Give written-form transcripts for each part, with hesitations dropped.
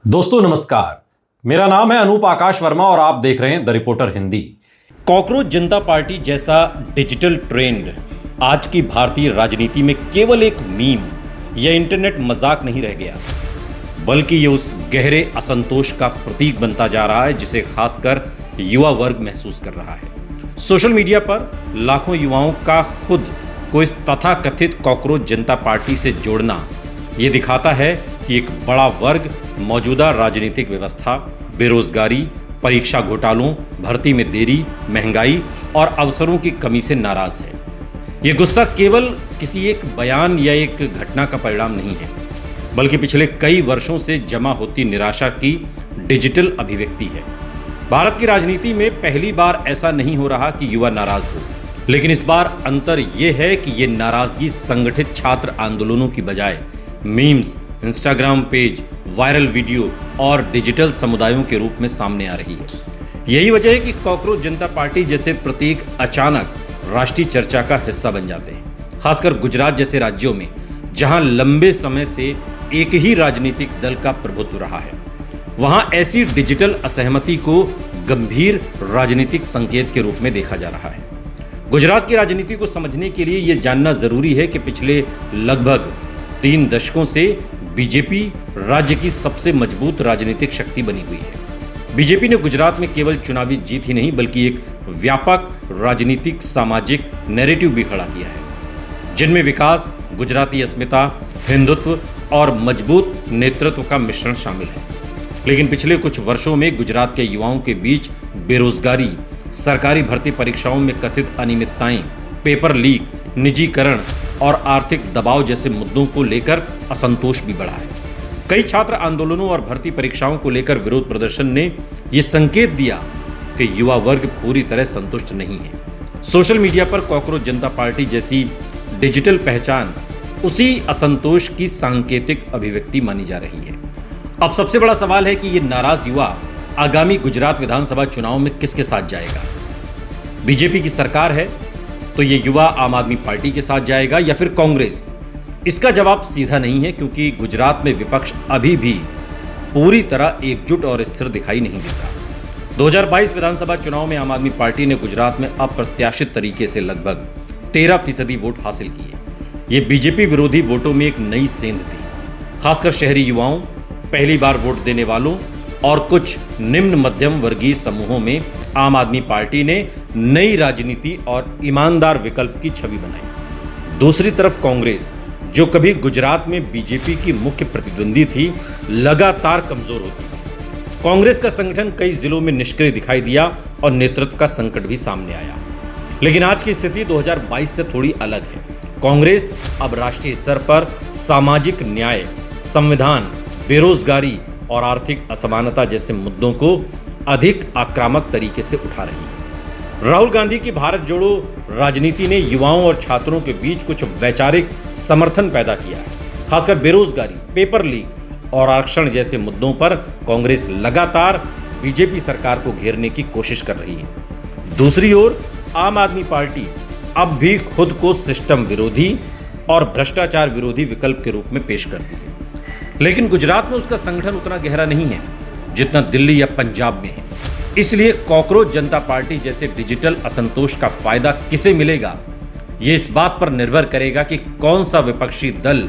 दोस्तों नमस्कार, मेरा नाम है अनूप आकाश वर्मा और आप देख रहे हैं the reporter Hindi. Cockroach Janata party जैसा डिजिटल ट्रेंड आज की भारतीय राजनीति में केवल एक मीम या इंटरनेट मजाक नहीं रह गया, बल्कि ये उस गहरे असंतोष का प्रतीक बनता जा रहा है जिसे खासकर युवा वर्ग महसूस कर रहा है। सोशल मीडिया पर लाखों युवाओं का खुद को इस तथाकथित कॉकरोच जनता पार्टी से जोड़ना ये दिखाता है कि एक बड़ा वर्ग मौजूदा राजनीतिक व्यवस्था, बेरोजगारी, परीक्षा घोटालों, भर्ती में देरी, महंगाई और अवसरों की कमी से नाराज है। यह गुस्सा केवल किसी एक बयान या एक घटना का परिणाम नहीं है, बल्कि पिछले कई वर्षों से जमा होती निराशा की डिजिटल अभिव्यक्ति है। भारत की राजनीति में पहली बार ऐसा नहीं हो रहा कि युवा नाराज हो, लेकिन इस बार अंतर यह है कि यह नाराजगी संगठित छात्र आंदोलनों की बजाय memes, Instagram page, viral video और डिजिटल समुदायों के रूप में सामने आ रही है। यही वजह है कि कॉकरोच जनता पार्टी जैसे प्रतीक अचानक राष्ट्रीय चर्चा का हिस्सा बन जाते हैं, खासकर गुजरात जैसे राज्यों में जहां लंबे समय से एक ही राजनीतिक दल का प्रभुत्व रहा है। वहां ऐसी डिजिटल असहमति को गंभीर राजनीतिक संकेत के रूप में देखा जा रहा है। गुजरात की राजनीति को समझने के लिए यह जानना जरूरी है कि पिछले लगभग 3 दशकों से बीजेपी राज्य की सबसे मजबूत राजनीतिक शक्ति बनी हुई है। बीजेपी ने गुजरात में केवल चुनावी जीत ही नहीं बल्कि एक व्यापक राजनीतिक सामाजिक नैरेटिव भी खड़ा किया है, जिनमें विकास, गुजराती अस्मिता, हिंदुत्व और मजबूत नेतृत्व का मिश्रण शामिल है। लेकिन पिछले कुछ वर्षों में गुजरात के युवाओं के बीच बेरोजगारी, सरकारी भर्ती परीक्षाओं में कथित अनियमितताएं, पेपर लीक, निजीकरण और आर्थिक दबाव जैसे मुद्दों को लेकर असंतोष भी बढ़ा है। कई छात्र आंदोलनों और भर्ती परीक्षाओं को लेकर विरोध प्रदर्शन ने यह संकेत दिया कि युवा वर्ग पूरी तरह संतुष्ट नहीं है। सोशल मीडिया पर कॉकरोच जनता पार्टी जैसी डिजिटल पहचान उसी असंतोष की सांकेतिक अभिव्यक्ति मानी जा रही है। अब सबसे बड़ा सवाल है कि यह नाराज युवा आगामी गुजरात विधानसभा चुनाव में किसके साथ जाएगा? बीजेपी की सरकार है तो ये युवा आम आदमी पार्टी के साथ जाएगा या फिर कांग्रेस? इसका जवाब सीधा नहीं है, क्योंकि गुजरात में विपक्ष अभी भी पूरी तरह एकजुट और स्थिर दिखाई नहीं देता। 2022 विधानसभा चुनाव में आम आदमी पार्टी ने गुजरात में अप्रत्याशित तरीके से लगभग 13% वोट हासिल किए। ये बीजेपी विरोधी वोटों में एक नई सेंध थी, खासकर शहरी युवाओं, पहली बार वोट देने वालों और कुछ निम्न मध्यम वर्गीय समूहों में आम आदमी पार्टी ने नई राजनीति और ईमानदार विकल्प की छवि बनाई। दूसरी तरफ कांग्रेस, जो कभी गुजरात में बीजेपी की मुख्य प्रतिद्वंदी थी, लगातार कमजोर होती है। कांग्रेस का संगठन कई जिलों में निष्क्रिय दिखाई दिया और नेतृत्व का संकट भी सामने आया। लेकिन आज की स्थिति 2022 से थोड़ी अलग है। कांग्रेस अब राष्ट्रीय स्तर पर सामाजिक न्याय, संविधान, बेरोजगारी और आर्थिक असमानता जैसे मुद्दों को अधिक आक्रामक तरीके से उठा रही है। राहुल गांधी की भारत जोड़ो राजनीति ने युवाओं और छात्रों के बीच कुछ वैचारिक समर्थन पैदा किया है। खासकर बेरोजगारी, पेपर लीक और आरक्षण जैसे मुद्दों पर कांग्रेस लगातार बीजेपी सरकार को घेरने की कोशिश कर रही है। दूसरी ओर आम आदमी पार्टी अब भी खुद को सिस्टम विरोधी और भ्रष्टाचार विरोधी विकल्प के रूप में पेश करती है। लेकिन गुजरात में उसका संगठन उतना गहरा नहीं है जितना दिल्ली या पंजाब में है। इसलिए कॉकरोच जनता पार्टी जैसे डिजिटल असंतोष का फायदा किसे मिलेगा, यह इस बात पर निर्भर करेगा कि कौन सा विपक्षी दल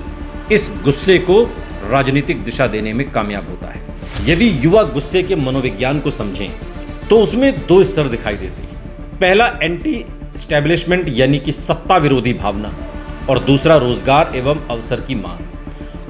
इस गुस्से को राजनीतिक दिशा देने में कामयाब होता है। यदि युवा गुस्से के मनोविज्ञान को समझें तो उसमें 2 स्तर दिखाई देते हैं। पहला एंटी एस्टैब्लिशमेंट यानी कि सत्ता विरोधी भावना, और दूसरा रोजगार एवं अवसर की मांग।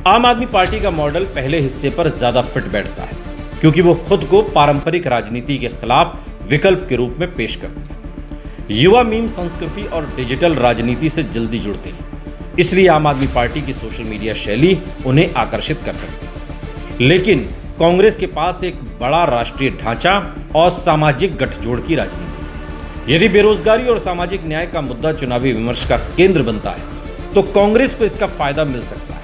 आम आदमी पार्टी का मॉडल पहले हिस्से पर ज्यादा फिट बैठता है, क्योंकि वो खुद को पारंपरिक राजनीति के खिलाफ विकल्प के रूप में पेश करती है। युवा मीम संस्कृति और डिजिटल राजनीति से जल्दी जुड़ते हैं, इसलिए आम आदमी पार्टी की सोशल मीडिया शैली उन्हें आकर्षित कर सकती है। लेकिन कांग्रेस के पास एक बड़ा राष्ट्रीय ढांचा और सामाजिक गठजोड़ की राजनीति है। यदि बेरोजगारी और सामाजिक न्याय का मुद्दा चुनावी विमर्श का केंद्र बनता है तो कांग्रेस को इसका फायदा मिल सकता है।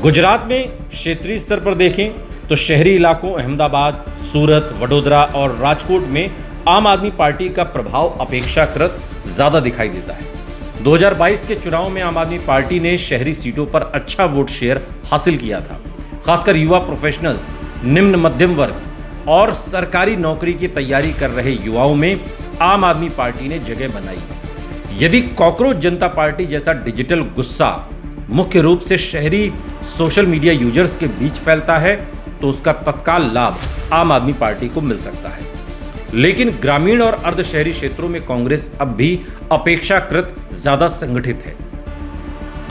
गुजरात में क्षेत्रीय स्तर पर देखें तो शहरी इलाकों अहमदाबाद, सूरत, वडोदरा और राजकोट में आम आदमी पार्टी का प्रभाव अपेक्षाकृत ज्यादा दिखाई देता है। 2022 के चुनाव में आम आदमी पार्टी ने शहरी सीटों पर अच्छा वोट शेयर हासिल किया था। खासकर युवा प्रोफेशनल्स निम्न मध्यम वर्ग और सरकारी नौकरी की तैयारी कर रहे युवाओं में आम आदमी पार्टी ने जगह बनाई। यदि कॉकरोच जनता पार्टी जैसा डिजिटल गुस्सा मुख्य रूप से शहरी सोशल मीडिया यूजर्स के बीच फैलता है तो उसका तत्काल लाभ आम आदमी पार्टी को मिल सकता है। लेकिन ग्रामीण और अर्ध शहरी क्षेत्रों में कांग्रेस अब भी अपेक्षाकृत ज्यादा संगठित है।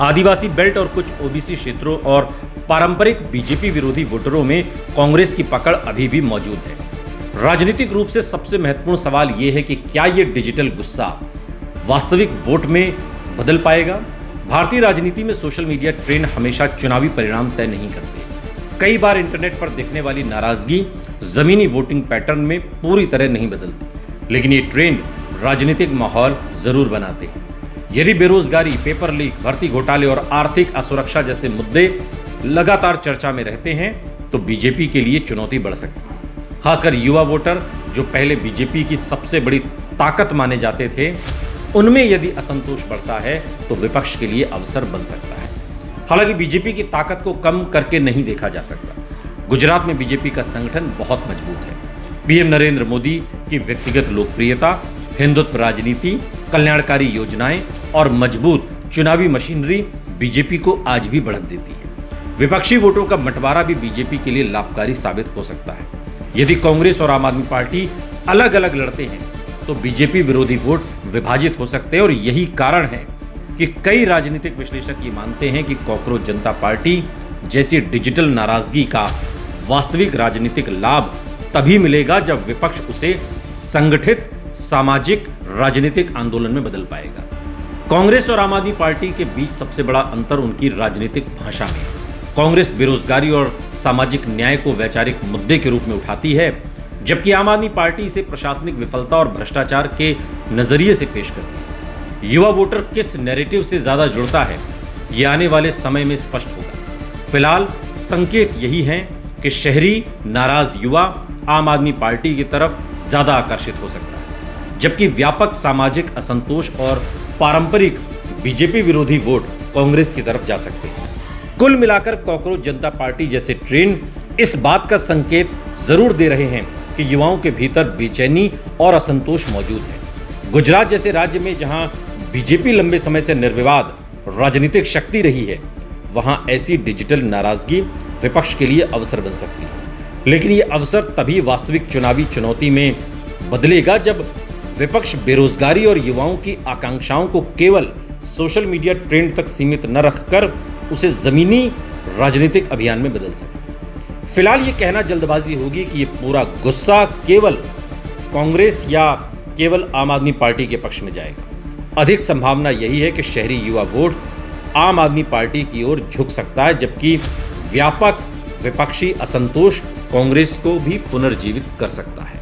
आदिवासी बेल्ट और कुछ ओबीसी क्षेत्रों और पारंपरिक बीजेपी विरोधी वोटरों में कांग्रेस की पकड़ अभी भी मौजूद है। राजनीतिक रूप से सबसे महत्वपूर्ण सवाल यह है कि क्या यह डिजिटल गुस्सा वास्तविक वोट में बदल पाएगा। भारतीय राजनीति में सोशल मीडिया ट्रेंड हमेशा चुनावी परिणाम तय नहीं करते। कई बार इंटरनेट पर दिखने वाली नाराजगी जमीनी वोटिंग पैटर्न में पूरी तरह नहीं बदलती, लेकिन ये ट्रेंड राजनीतिक माहौल जरूर बनाते हैं। यदि बेरोजगारी, पेपर लीक, भर्ती घोटाले और आर्थिक असुरक्षा जैसे मुद्दे लगातार चर्चा में रहते हैं तो बीजेपी के लिए चुनौती बढ़ सकती है। खासकर युवा वोटर जो पहले बीजेपी की सबसे बड़ी ताकत माने जाते थे, उनमें यदि असंतोष बढ़ता है तो विपक्ष के लिए अवसर बन सकता है। हालांकि बीजेपी की ताकत को कम करके नहीं देखा जा सकता। गुजरात में बीजेपी का संगठन बहुत मजबूत है। पीएम नरेंद्र मोदी की व्यक्तिगत लोकप्रियता, हिंदुत्व राजनीति, कल्याणकारी योजनाएं और मजबूत चुनावी मशीनरी बीजेपी को आज भी बढ़त देती है। विपक्षी वोटों का बंटवारा भी बीजेपी के लिए लाभकारी साबित हो सकता है। यदि कांग्रेस और आम आदमी पार्टी अलग अलग लड़ते हैं तो बीजेपी विरोधी वोट विभाजित हो सकते हैं और यही कारण है कि कई राजनीतिक विश्लेषक ये मानते हैं कि कॉकरोच जनता पार्टी जैसी डिजिटल नाराजगी का वास्तविक राजनीतिक लाभ तभी मिलेगा जब विपक्ष उसे संगठित सामाजिक राजनीतिक आंदोलन में बदल पाएगा। कांग्रेस और आम आदमी पार्टी के बीच सबसे बड़ा अंतर उनकी राजनीतिक भाषा में है। कांग्रेस बेरोजगारी और सामाजिक न्याय को वैचारिक मुद्दे के रूप में उठाती है, जबकि आम आदमी पार्टी इसे प्रशासनिक विफलता और भ्रष्टाचार के नजरिए से पेश करती है। युवा वोटर किस नैरेटिव से ज्यादा जुड़ता है, यह आने वाले समय में स्पष्ट होगा। फिलहाल संकेत यही हैं कि शहरी नाराज युवा आम आदमी पार्टी की तरफ ज्यादा आकर्षित हो सकता है, जबकि व्यापक सामाजिक असंतोष और पारंपरिक बीजेपी विरोधी वोट कांग्रेस की तरफ जा सकते हैं। कुल मिलाकर कॉकरोच जनता पार्टी जैसे ट्रेंड इस बात का संकेत जरूर दे रहे हैं कि युवाओं के भीतर बेचैनी और असंतोष मौजूद है। गुजरात जैसे राज्य में जहां बीजेपी लंबे समय से निर्विवाद राजनीतिक शक्ति रही है, वहां ऐसी डिजिटल नाराजगी विपक्ष के लिए अवसर बन सकती है। लेकिन यह अवसर तभी वास्तविक चुनावी चुनौती में बदलेगा जब विपक्ष बेरोजगारी और युवाओं की आकांक्षाओं को केवल सोशल मीडिया ट्रेंड तक सीमित न रखकर उसे जमीनी राजनीतिक अभियान में बदल सके। फिलहाल ये कहना जल्दबाजी होगी कि ये पूरा गुस्सा केवल कांग्रेस या केवल आम आदमी पार्टी के पक्ष में जाएगा। अधिक संभावना यही है कि शहरी युवा वोट आम आदमी पार्टी की ओर झुक सकता है, जबकि व्यापक विपक्षी असंतोष कांग्रेस को भी पुनर्जीवित कर सकता है।